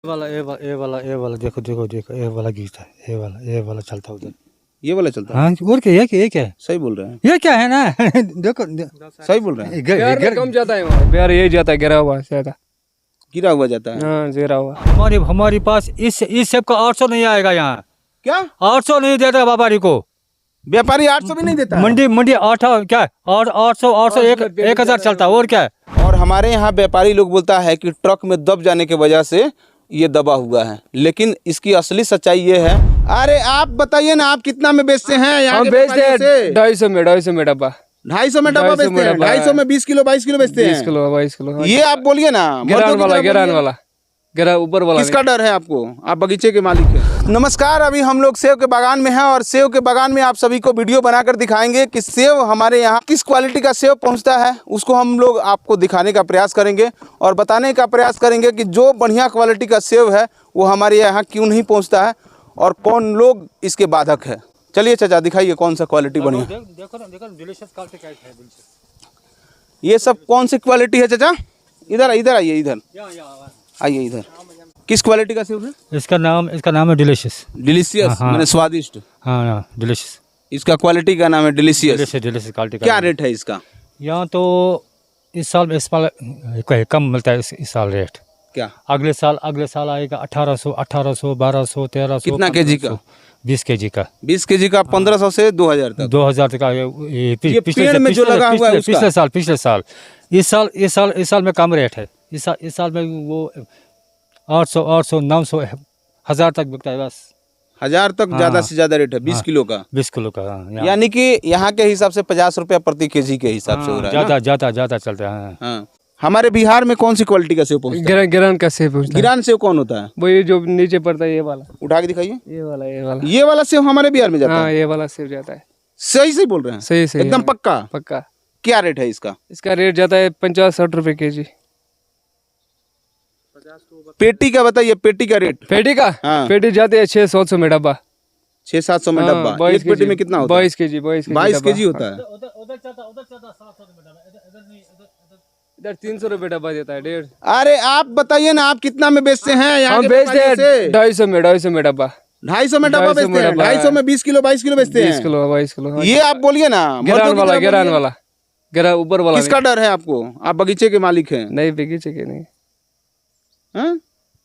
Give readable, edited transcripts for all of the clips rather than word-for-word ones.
ये वाला देखो देखो देखो, ये वाला गीत है, ये वाला चलता उधर, ये वाला चलता है। हाँ और क्या, ये क्या है, सही बोल रहे हैं, ये क्या है ना देखो सही बोल रहे हैं। बिहार कम जाता है वहाँ, बिहार यही जाता है, गिरा हुआ ज्यादा, गिरा हुआ जाता है। हाँ गिरा हुआ। हमारे पास इस सब का 800 नहीं आएगा यहाँ, क्या 800 नहीं देता व्यापारी को, व्यापारी 800 भी नहीं देता है? मंडी 8 क्या 800 1000 चलता है और क्या है। और हमारे यहाँ व्यापारी लोग बोलता है कि ट्रक में दब जाने की वजह से ये दबा हुआ है, लेकिन इसकी असली सच्चाई ये है। अरे आप बताइए ना, आप कितना में बेचते हैं? यहाँ हम बेचते हैं 250 में डब्बा, 250 में डब्बा बेचते हैं, 250 में 20 किलो 22 किलो बेचते हैं। 20 किलो 22 किलो। ये आप बोलिए ना, गिरा ऊपर वाला। किसका डर है आपको? आप बगीचे के मालिक हैं। नमस्कार, अभी हम लोग सेव के बागान में हैं और सेव के बागान में आप सभी को वीडियो बनाकर दिखाएंगे कि सेव हमारे यहाँ किस क्वालिटी का सेव पहुँचता है, उसको हम लोग आपको दिखाने का प्रयास करेंगे और बताने का प्रयास करेंगे कि जो बढ़िया क्वालिटी का सेव है वो हमारे यहाँ क्यों नहीं पहुँचता है और कौन लोग इसके बाधक है। चलिए चाचा दिखाइए कौन सा क्वालिटी बढ़िया। ये सब कौन सी क्वालिटी है चाचा? इधर आइए, इधर आइए, इधर किस क्वालिटी का सेव है? इसका नाम है डिलीशियस। डिलीशियस माने स्वादिष्ट। हाँ डिलीशियस, इसका क्वालिटी का नाम है डिलीशियस। डिलीशियस क्वालिटी का। क्या रेट है इसका? यहाँ तो इस साल कम मिलता है, इस साल रेट। क्या अगले साल आएगा 1800 1200 1300। कितना केजी का? 20 केजी का। 20 केजी का 1500 से 2000 तक। 2000 तक। ये पेड़ में जो लगा हुआ है उसका? पिछले साल। इस साल में कम रेट है। इस साल में वो 800 900 1000 तक बिकता है बस। 1000 तक ज्यादा से ज्यादा रेट है 20 किलो का। 20 किलो का, हाँ। यानी कि यहाँ के हिसाब से 50 रुपया प्रति केजी के हिसाब से हो रहा है। ज्यादा चलता है। हाँ। हमारे बिहार में कौन सी क्वालिटी का सेव पहुँचता है? गिरान का सेव पहुँचता है। गिरान सेव कौन होता है? वो ये जो नीचे पड़ता है, ये वाला। उठा के दिखाइए। ये वाला सेव हमारे बिहार में जाता है। हाँ, ये वाला सेव जाता है। सही बोल रहे हैं? सही एकदम पक्का। क्या रेट है इसका? इसका रेट जाता है 50-60 रुपए केजी। पेटी का बताइए, पेटी का रेट। पेटी का? हाँ। पेटी जाते हैं 600-700 में डब्बा। 600-700 में डब्बा। एक पेटी में कितना होता है? 22 केजी 22 केजी होता है। इधर 300 रुपए डब्बा देता है, 1.5। अरे आप बताइए ना, आप कितना में बेचते हैं? यहाँ हम बेचते हैं 250 में डब्बा। 250 में डब्बा बेचते हैं। 250 में 20 किलो 22 किलो बेचते हैं। 20 किलो 22 किलो। ये आप बोलिए ना, गिरान वाला गिरा ऊपर वाला। किसका डर है आपको? आप बगीचे के मालिक हैं। नहीं, बगीचे के नहीं, हाँ?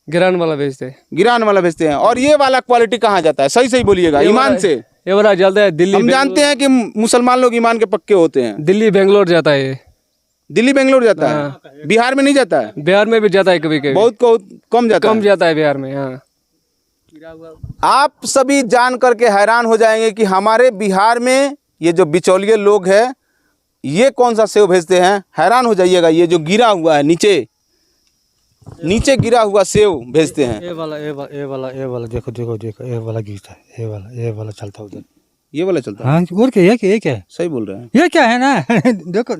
गिरान वाला बेचते हैं। गिरान वाला बेचते हैं। और ये वाला क्वालिटी कहाँ जाता है? सही बोलिएगा, ईमान से। ये वाला जलता है दिल्ली। हम जानते हैं कि मुसलमान लोग ईमान के पक्के होते हैं। दिल्ली बेंगलोर जाता है ये। दिल्ली बेंगलोर जाता है, बिहार में नहीं जाता है। बिहार में भी जाता है कभी कभी, बहुत कम जाता है बिहार में। हाँ। आप सभी जान करके हैरान हो जाएंगे कि हमारे बिहार में ये जो बिचौलिए लोग हैं, ये कौन सा सेव भेजते हैं। हैरान हो जाइएगा। ये जो गिरा हुआ है नीचे गिरा हुआ सेव भेजते हैं। ये वाला देखो देखो देखो, ये वाला गीत है, ये वाला चलता उधर, ये वाला चलता है। हाँ और क्या, ये क्या है, सही बोल रहे हैं, ये क्या है ना देखो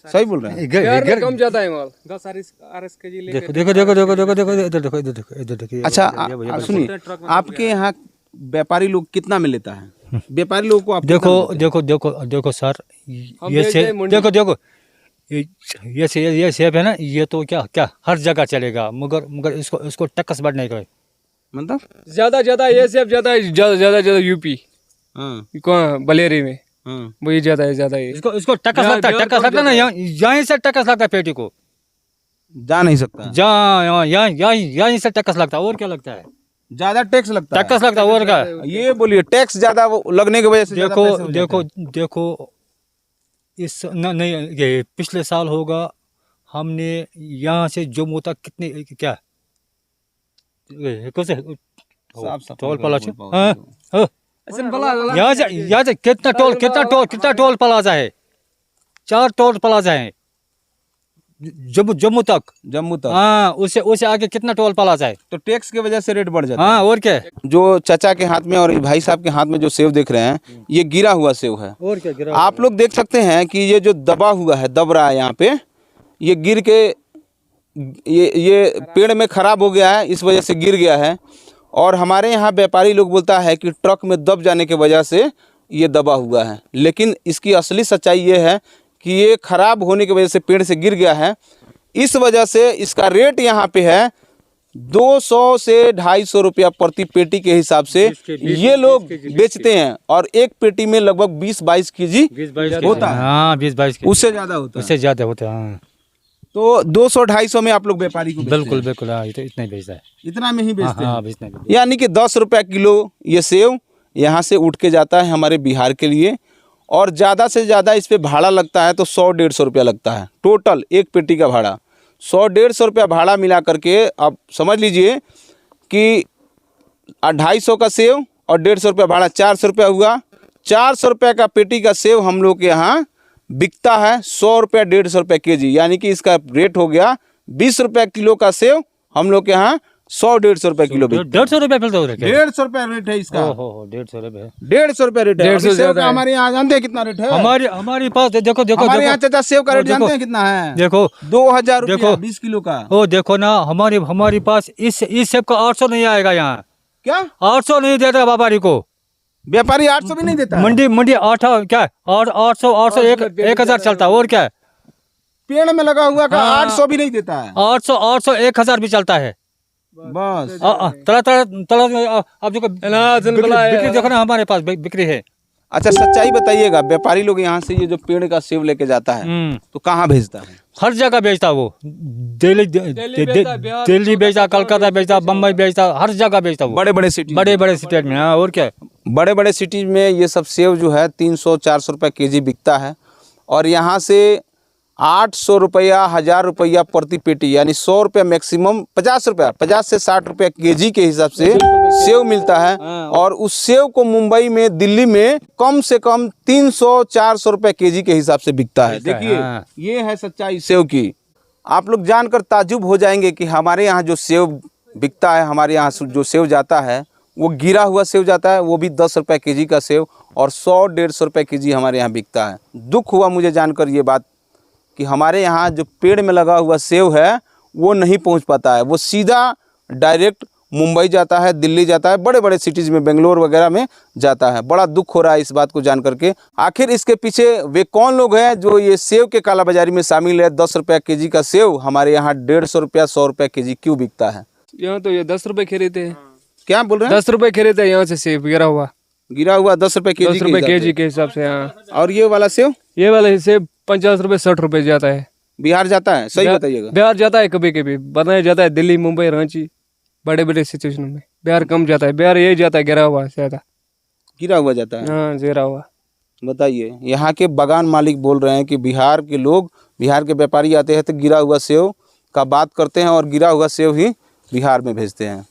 सही बोल रहे हैं। बिहार में कम जाता है माल। 10 RS केजी लेके। देखो इधर देखिए। अच्छा सुनिए, आपके यहाँ व्यापारी लोग कितना में लेता है? व्यापारी लोगों को आप देखो सर, ये से देखो ये सेब है ना, ये तो क्या हर जगह चलेगा, मगर इसको टक्कस बढ़ नहीं करे। मतलब ज्यादा ये सेब ज्यादा यूपी। हाँ। कौन बलेरी में? हाँ। वही ज्यादा है। इसको टक्कस लगता है ना, यहीं से टक्कस लगता है, पेटी को जा नहीं सकता। यहीं से टक्कस लगता है, और क्या लगता है? ज्यादा टैक्स लगता है। टक्कस लगता है और क्या? ये बोलिए, टैक्स ज्यादा लगने की वजह से देखो इस नहीं, ये पिछले साल होगा, हमने यहाँ से जम्मू तक कितने क्या टोल प्लाजा, यहाँ से कितना टोल प्लाजा है? 4 टोल प्लाजा है जम्मू तक। हाँ, उससे आगे कितना टोल प्लाजा है? तो टैक्स की वजह से रेट बढ़ जाता है। हाँ और क्या। जो चाचा के हाथ में और भाई साहब के हाथ में जो सेव देख रहे हैं, ये गिरा हुआ सेव है। और क्या गिरा? आप लोग देख सकते हैं कि ये जो दब रहा है यहाँ पे, ये गिर के ये पेड़ में खराब हो गया है, इस वजह से गिर गया है। और हमारे यहाँ व्यापारी लोग बोलता है कि ट्रक में दब जाने की वजह से ये दबा हुआ है, लेकिन इसकी असली सच्चाई ये है कि ये खराब होने की वजह से पेड़ से गिर गया है। इस वजह से इसका रेट यहाँ पे है 200 से 250 रुपया प्रति पेटी के हिसाब से ये लोग बेचते हैं। और एक पेटी में लगभग 20-22 केजी 20-22 होता है। हाँ 20-22 के उससे ज्यादा होता है। उससे ज़्यादा होते हैं। हाँ तो 200-250 में आप लोग व्यापारी को बेचते बिल्कुल हैं। बिल्कुल। हाँ इतना ही बेचता है। इतना में ही बेचते हैं। हाँ बेचना है। यानी कि 10 रुपया किलो ये सेव यहाँ से उठ के जाता है हमारे बिहार के लिए। और ज़्यादा से ज़्यादा इस पे भाड़ा लगता है तो 100-150 रुपया लगता है टोटल एक पेटी का भाड़ा। 100-150 रुपया भाड़ा मिला करके आप समझ लीजिए कि 250 का सेव और 150 रुपया भाड़ा 400 रुपया हुआ। 400 रुपये का पेटी का सेव हम लोग के यहाँ बिकता है 100 रुपया 150 रुपये केजी। यानी कि इसका रेट हो गया 20 रुपये किलो का सेव हम लोग के यहाँ 100-150 रुपये किलो बिकता है। 150 रुपये मिलता है। 150 रुपये रेट है इसका। हो 150 रुपये। 150 रुपये रेट है। 150 अभी सेव ज्यादा का है। हमारे यहाँ जानते हैं कितना रेट है? हमारी पास देखो देखो हमारे यहाँ देखो चाचा सेव का रेट देखो, जानते हैं कितना है? देखो 2000 रुपया देखो। 20 किलो का। ओ देखो ना हमारी पास इस सेब का 800 नहीं आएगा यहाँ। क्या 800 नहीं देता व्यापारी को। व्यापारी 800 भी नहीं देता है? मंडी 8 क्या और 800 1000 चलता है। और क्या है? पेड़ में लगा हुआ का हाँ। 800 भी नहीं देता है। 800 1000 भी चलता है। बस तला आप देखो बिक्री देखो ना हमारे पास बिक्री है। अच्छा सच्चाई बताइएगा, व्यापारी लोग यहाँ से ये जो पेड़ का सेव लेके जाता है तो कहाँ भेजता है? हर जगह बेचता वो। दिल्ली बेचता, कलकत्ता बेचता, बम्बई बेचता, हर जगह बेचता वो। बड़े बड़े सिटी बड़े स्टेट में। हाँ और क्या है? बड़े बड़े सिटी में ये सब सेव जो है 300-400 रुपये केजी बिकता है। और यहाँ से 800 रुपया 1000 रुपया प्रति पेटी यानी 100 रुपया मैक्सिमम 50 रुपया 50 से 60 रुपया केजी के हिसाब से सेव मिलता है। और उस सेव को मुंबई में दिल्ली में कम से कम 300-400 रुपये केजी के हिसाब से बिकता है। देखिए हाँ। ये है सच्चाई सेव की। आप लोग जानकर ताज्जुब हो जाएंगे कि हमारे यहाँ जो सेव बिकता है, हमारे यहाँ जो सेव जाता है वो गिरा हुआ सेव जाता है, वो भी 10 रुपये केजी का सेव। और 100-150 रुपये केजी हमारे यहाँ बिकता है। दुख हुआ मुझे जानकर ये बात कि हमारे यहाँ जो पेड़ में लगा हुआ सेव है वो नहीं पहुँच पाता है। वो सीधा डायरेक्ट मुंबई जाता है, दिल्ली जाता है, बड़े बड़े सिटीज़ में, बेंगलोर वगैरह में जाता है। बड़ा दुख हो रहा है इस बात को जान करके। आखिर इसके पीछे वे कौन लोग हैं जो ये सेव के कालाबाजारी में शामिल है? 10 रुपया केजी का सेव हमारे यहाँ 150 रुपया 100 रुपया केजी क्यों बिकता है? यहाँ तो ये 10 रुपए खरीदते हैं। क्या बोल रहे हैं? 10 रुपए खरीदते हैं यहाँ से सेब गिरा हुआ 10 रुपये केजी 10 रुपए केजी के हिसाब से। हाँ और ये वाला सेव ये वाला सेब 50 रुपए 60 रुपए जाता है। बिहार जाता है? सही बताइएगा। बिहार जाता है कभी कभी, बनाया जाता है दिल्ली, मुंबई, रांची, बड़े बड़े सिचुएशन में। बिहार कम जाता है, बिहार यही जाता है गिरा हुआ ज्यादा। गिरा हुआ जाता है? हाँ गिरा हुआ। बताइए, यहाँ के बागान मालिक बोल रहे हैं कि बिहार के लोग, बिहार के व्यापारी आते हैं तो गिरा हुआ सेव का बात करते हैं और गिरा हुआ सेव ही बिहार में भेजते हैं।